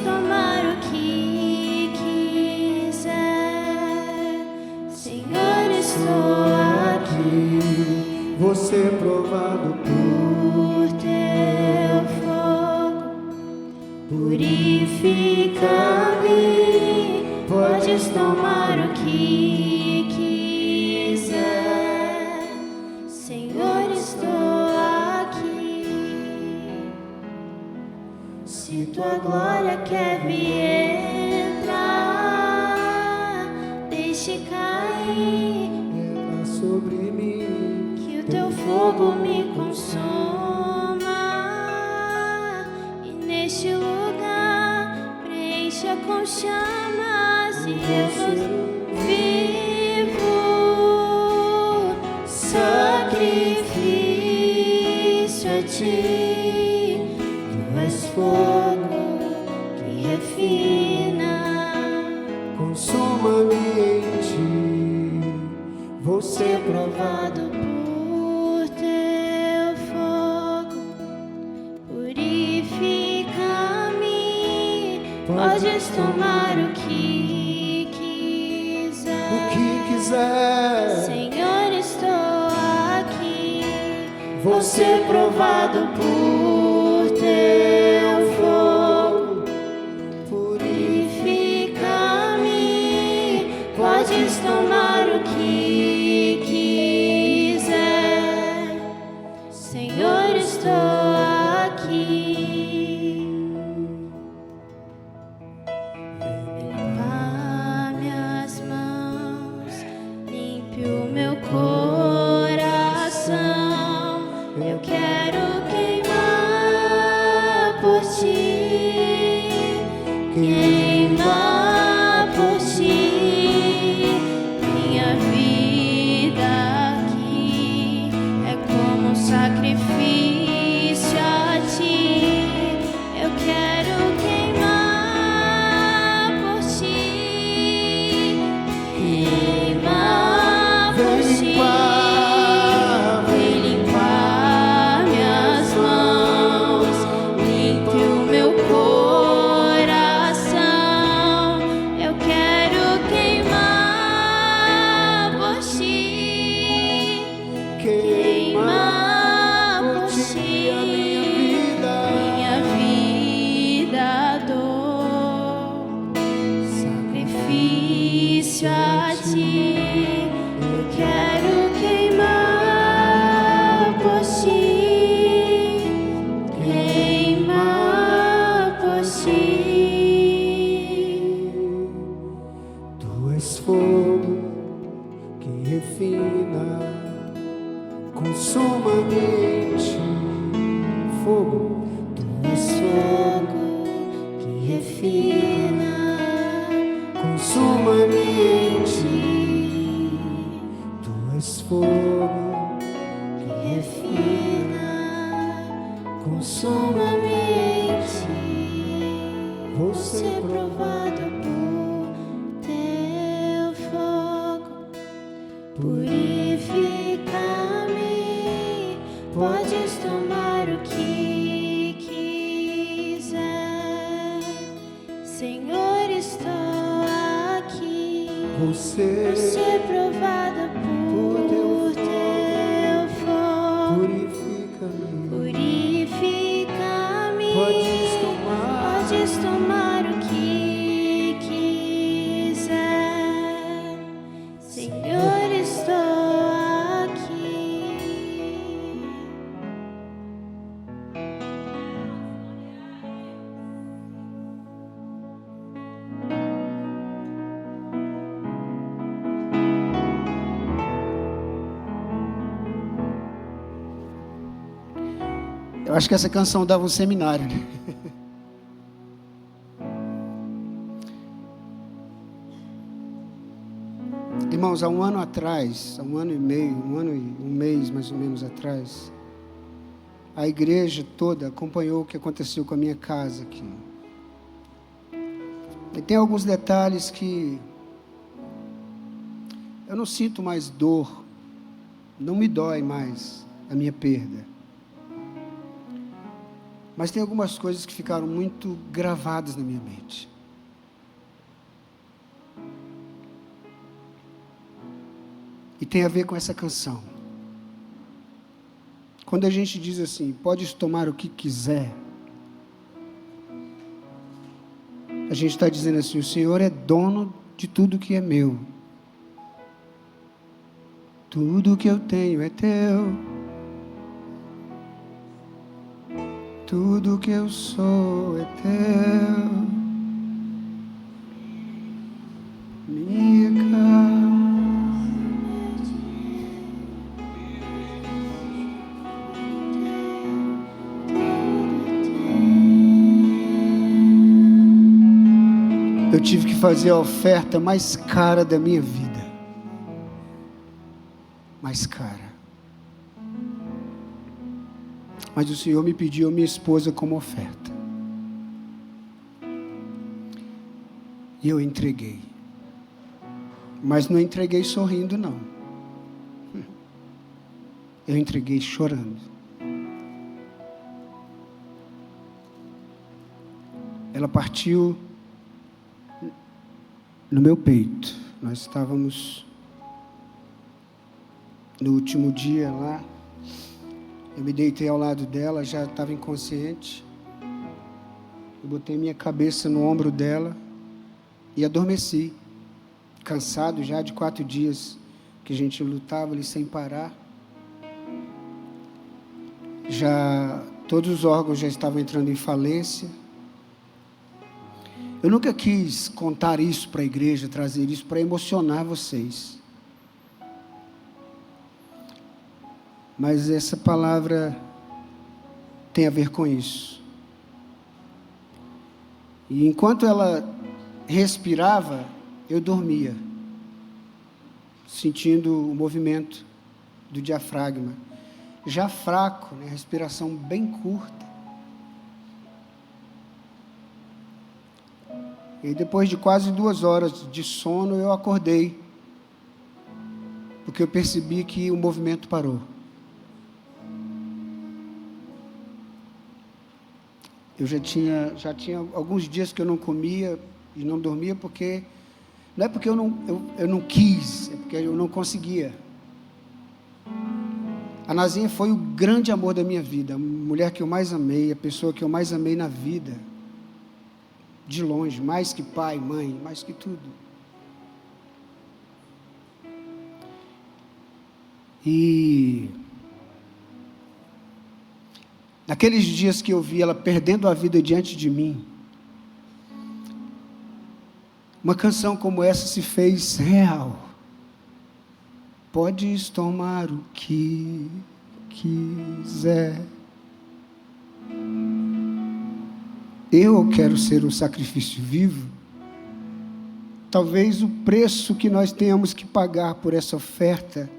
tomar o que quiser, Senhor, estou aqui. Vou ser provado por teu fogo. Purifica-me, podes tomar o que quiser, Senhor, estou aqui. Se tua glória quer me entrar, deixe cair sobre mim, que o teu fogo me consuma, e neste lugar preencha com chamas, e eu sou vivo sacrifício a ti. Tu és fogo que refina, consuma-me em ti. Vou ser provado por teu fogo. Purifica-me, podes tomar o que quiser. O que quiser, Senhor, estou aqui. Vou vou ser provado por teu fogo. Purifica-me, podes tomar o que quiser, Senhor, estou aqui. Limpa minhas mãos, limpe o meu coração. Eu quero queimar por ti, queimar por ti. Minha vida aqui é como um sacrifício a ti. Eu quero queimar por ti, queimar por ti. Vem limpar minhas mãos, limpe o meu coração. Eu quero queimar por ti, queimar por ti. Minha vida dou sacrifício a ti. Eu quero queimar por ti, queimar por ti. Tu és fogo que refina, consuma a mente. Fogo, tu és fogo Que refina, consuma a mente. Tu és fogo que refina, consuma a mente. Vou Ser provado por teu fogo. Purifica-me, podes tomar o que quiser, Senhor, estou aqui. Vou você ser provado por teu fogo. purifica-me. Purifica-me, Podes tomar o que quiser, Senhor, estou aqui. Eu acho que essa canção dava um seminário, né? Irmãos, há um ano atrás, há um ano e meio, um mês mais ou menos atrás, a igreja toda acompanhou o que aconteceu com a minha casa aqui. E tem alguns detalhes que eu não sinto mais dor, não me dói mais a minha perda. Mas tem algumas coisas que ficaram muito gravadas na minha mente. E tem a ver com essa canção. Quando a gente diz assim, podes tomar o que quiser, a gente está dizendo assim, o Senhor é dono de tudo que é meu. Tudo que eu tenho é teu. Tudo que eu sou é teu. Minha casa. Eu tive que fazer a oferta mais cara da minha vida. Mais cara. Mas o Senhor me pediu a minha esposa como oferta. E eu entreguei. Mas não entreguei sorrindo, não. Eu entreguei chorando. Ela partiu no meu peito. Nós estávamos no último dia lá. Eu me deitei ao lado dela, já estava inconsciente. Eu botei minha cabeça no ombro dela e adormeci, cansado já de 4 dias que a gente lutava ali sem parar. Já todos os órgãos já estavam entrando em falência. Eu nunca quis contar isso para a igreja, trazer isso para emocionar vocês. Mas essa palavra tem a ver com isso. E enquanto ela respirava, eu dormia, sentindo o movimento do diafragma. Já fraco, né? Respiração bem curta. E depois de quase 2 horas de sono, eu acordei, porque eu percebi que o movimento parou. Eu já tinha alguns dias que eu não comia e não dormia, porque não é porque eu não quis, é porque eu não conseguia. A Nazinha foi o grande amor da minha vida, a mulher que eu mais amei, a pessoa que eu mais amei na vida, de longe, mais que pai, mãe, mais que tudo. E naqueles dias que eu vi ela perdendo a vida diante de mim, uma canção como essa se fez real. Podes tomar o que quiser. Eu quero ser um sacrifício vivo. Talvez o preço que nós tenhamos que pagar por essa oferta,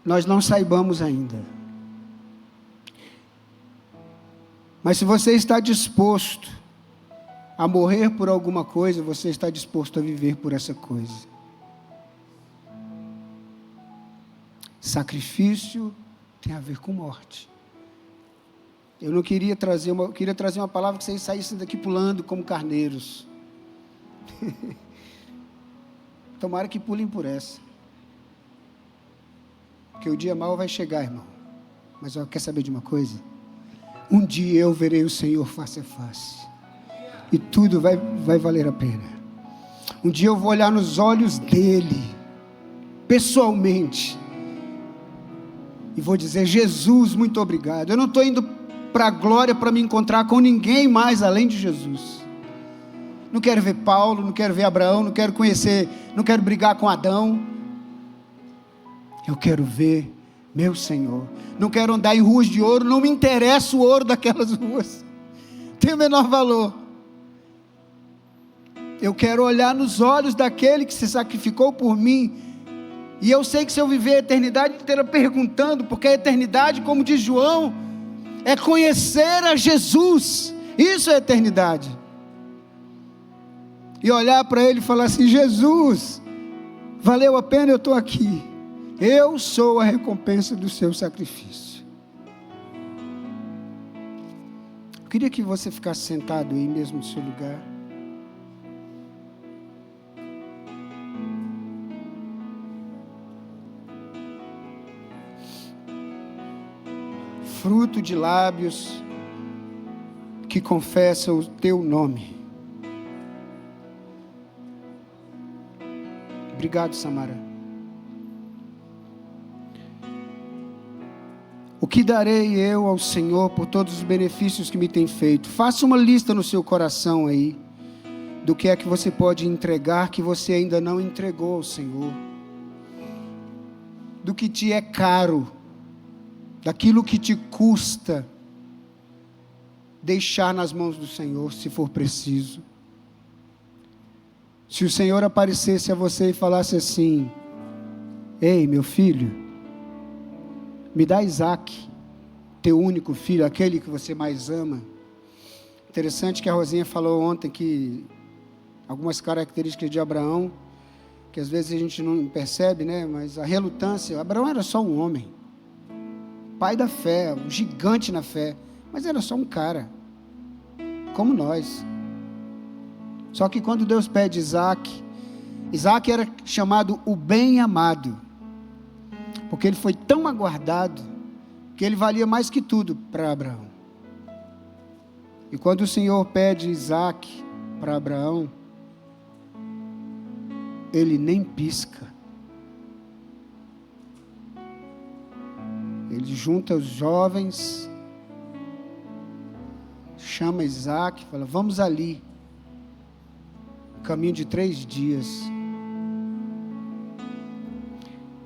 nós não saibamos ainda. Mas se você está disposto a morrer por alguma coisa, você está disposto a viver por essa coisa. Sacrifício tem a ver com morte. Eu queria trazer uma palavra que vocês saíssem daqui pulando como carneiros. Tomara que pulem por essa. Porque o dia mau vai chegar, irmão. Mas quer saber de uma coisa? Um dia eu verei o Senhor face a face. E tudo vai valer a pena. Um dia eu vou olhar nos olhos dele, pessoalmente, e vou dizer: Jesus, muito obrigado. Eu não estou indo para a glória para me encontrar com ninguém mais além de Jesus. Não quero ver Paulo, não quero ver Abraão, não quero conhecer, não quero brigar com Adão. Eu quero ver meu Senhor. Não quero andar em ruas de ouro, não me interessa o ouro daquelas ruas, tem o menor valor. Eu quero olhar nos olhos daquele que se sacrificou por mim. E eu sei que se eu viver a eternidade inteira perguntando, porque a eternidade, como diz João, é conhecer a Jesus. Isso é eternidade. E olhar para ele e falar assim: Jesus, valeu a pena eu estou aqui. Eu sou a recompensa do seu sacrifício. Eu queria que você ficasse sentado aí mesmo no seu lugar. Fruto de lábios que confessam o teu nome. Obrigado, Samara. O que darei eu ao Senhor por todos os benefícios que me tem feito? Faça uma lista no seu coração aí, do que é que você pode entregar, que você ainda não entregou ao Senhor. Do que te é caro, daquilo que te custa deixar nas mãos do Senhor, se for preciso. Se o Senhor aparecesse a você e falasse assim: ei, meu filho, me dá Isaac, teu único filho, aquele que você mais ama. Interessante que a Rosinha falou ontem que algumas características de Abraão, que às vezes a gente não percebe, né? Mas a relutância. Abraão era só um homem, pai da fé, um gigante na fé, mas era só um cara, como nós. Só que quando Deus pede Isaac era chamado o bem-amado, porque ele foi tão aguardado, que ele valia mais que tudo para Abraão. E quando o Senhor pede Isaac para Abraão, ele nem pisca. Ele junta os jovens, chama Isaac, fala: vamos ali, caminho de 3 dias.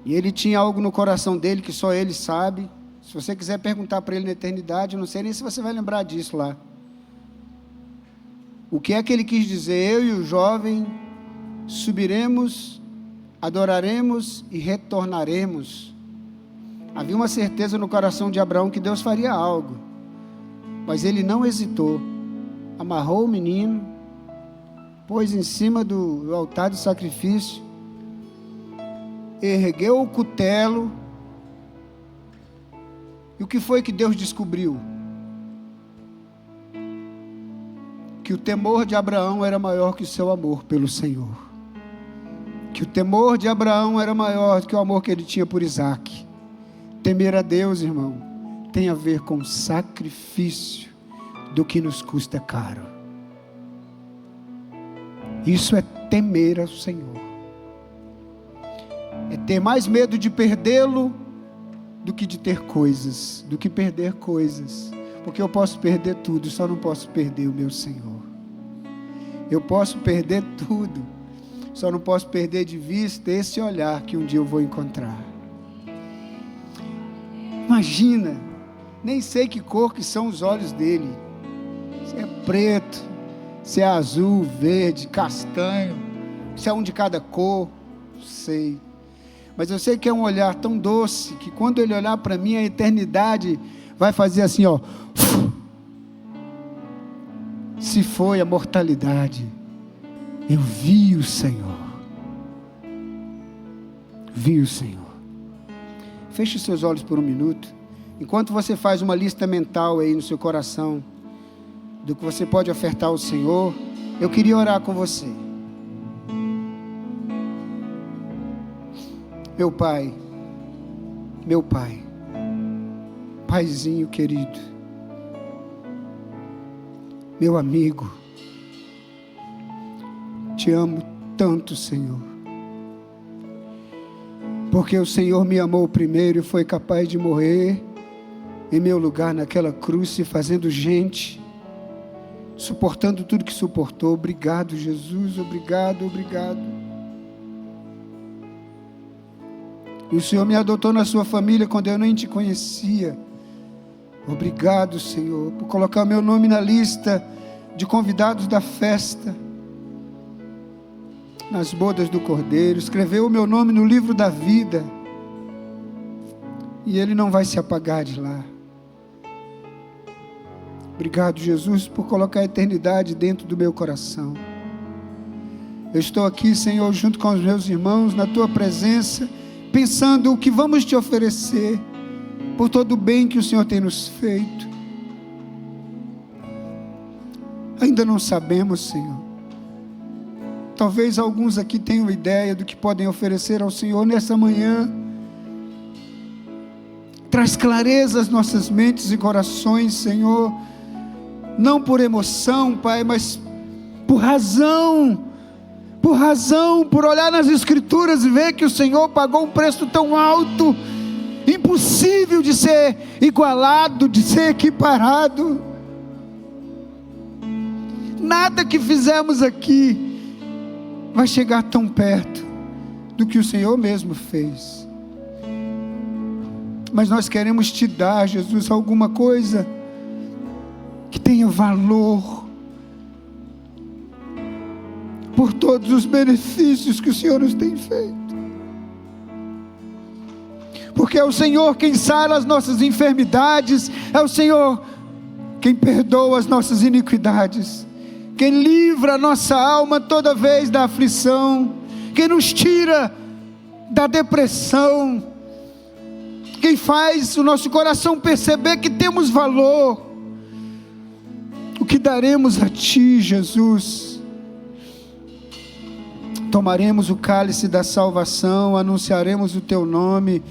E ele tinha algo no coração dele que só ele sabe. Se você quiser perguntar para ele na eternidade, eu não sei nem se você vai lembrar disso lá. O que é que ele quis dizer? Eu e o jovem subiremos, adoraremos e retornaremos. Havia uma certeza no coração de Abraão que Deus faria algo, mas ele não hesitou. Amarrou o menino, pôs em cima do altar de sacrifício, ergueu o cutelo. E o que foi que Deus descobriu? Que o temor de Abraão era maior que o seu amor pelo Senhor. Que o temor de Abraão era maior do que o amor que ele tinha por Isaac. Temer a Deus, irmão, tem a ver com sacrifício do que nos custa caro. Isso é temer ao Senhor. É ter mais medo de perdê-lo do que de ter coisas, do que perder coisas. Porque eu posso perder tudo, só não posso perder o meu Senhor. Eu posso perder tudo, só não posso perder de vista esse olhar que um dia eu vou encontrar. Imagina, nem sei que cor que são os olhos dele. Se é preto, se é azul, verde, castanho, se é um de cada cor, não sei. Mas eu sei que é um olhar tão doce, que quando ele olhar para mim, a eternidade vai fazer assim, ó. Se foi a mortalidade, eu vi o Senhor. Vi o Senhor. Feche seus olhos por um minuto. Enquanto você faz uma lista mental aí no seu coração, do que você pode ofertar ao Senhor, eu queria orar com você. Meu Pai, Paizinho querido, meu amigo, te amo tanto, Senhor, porque o Senhor me amou primeiro e foi capaz de morrer em meu lugar naquela cruz, se fazendo gente, suportando tudo que suportou. Obrigado, Jesus, obrigado. E o Senhor me adotou na sua família quando eu nem te conhecia. Obrigado, Senhor, por colocar o meu nome na lista de convidados da festa, nas bodas do Cordeiro. Escreveu o meu nome no livro da vida, e ele não vai se apagar de lá. Obrigado, Jesus, por colocar a eternidade dentro do meu coração. Eu estou aqui, Senhor, junto com os meus irmãos, na tua presença, pensando o que vamos te oferecer, por todo o bem que o Senhor tem nos feito. Ainda não sabemos, Senhor. Talvez alguns aqui tenham ideia do que podem oferecer ao Senhor nessa manhã. Traz clareza às nossas mentes e corações, Senhor, não por emoção, Pai, mas por razão, por olhar nas Escrituras e ver que o Senhor pagou um preço tão alto, impossível de ser igualado, de ser equiparado. Nada que fizemos aqui vai chegar tão perto do que o Senhor mesmo fez. Mas nós queremos te dar, Jesus, alguma coisa que tenha valor, por todos os benefícios que o Senhor nos tem feito. Porque é o Senhor quem sara as nossas enfermidades, é o Senhor quem perdoa as nossas iniquidades, quem livra a nossa alma toda vez da aflição, quem nos tira da depressão, quem faz o nosso coração perceber que temos valor. O que daremos a Ti, Jesus? Tomaremos o cálice da salvação, anunciaremos o Teu nome,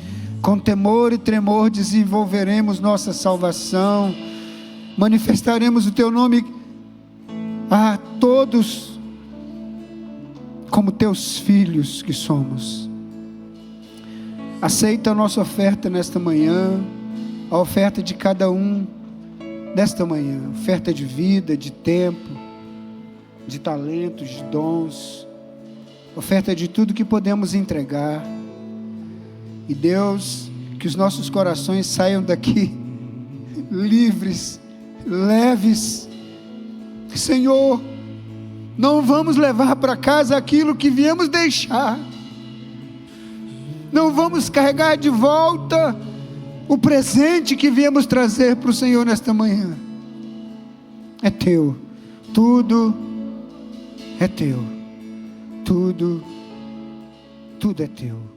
Com temor e tremor desenvolveremos nossa salvação, manifestaremos o Teu nome a todos como Teus filhos que somos. Aceita a nossa oferta nesta manhã, a oferta de cada um nesta manhã, oferta de vida, de tempo, de talentos, de dons, oferta de tudo que podemos entregar. E Deus, que os nossos corações saiam daqui livres, leves. Senhor, não vamos levar para casa aquilo que viemos deixar, não vamos carregar de volta o presente que viemos trazer para o Senhor nesta manhã. É Teu, tudo é Teu, tudo é Teu.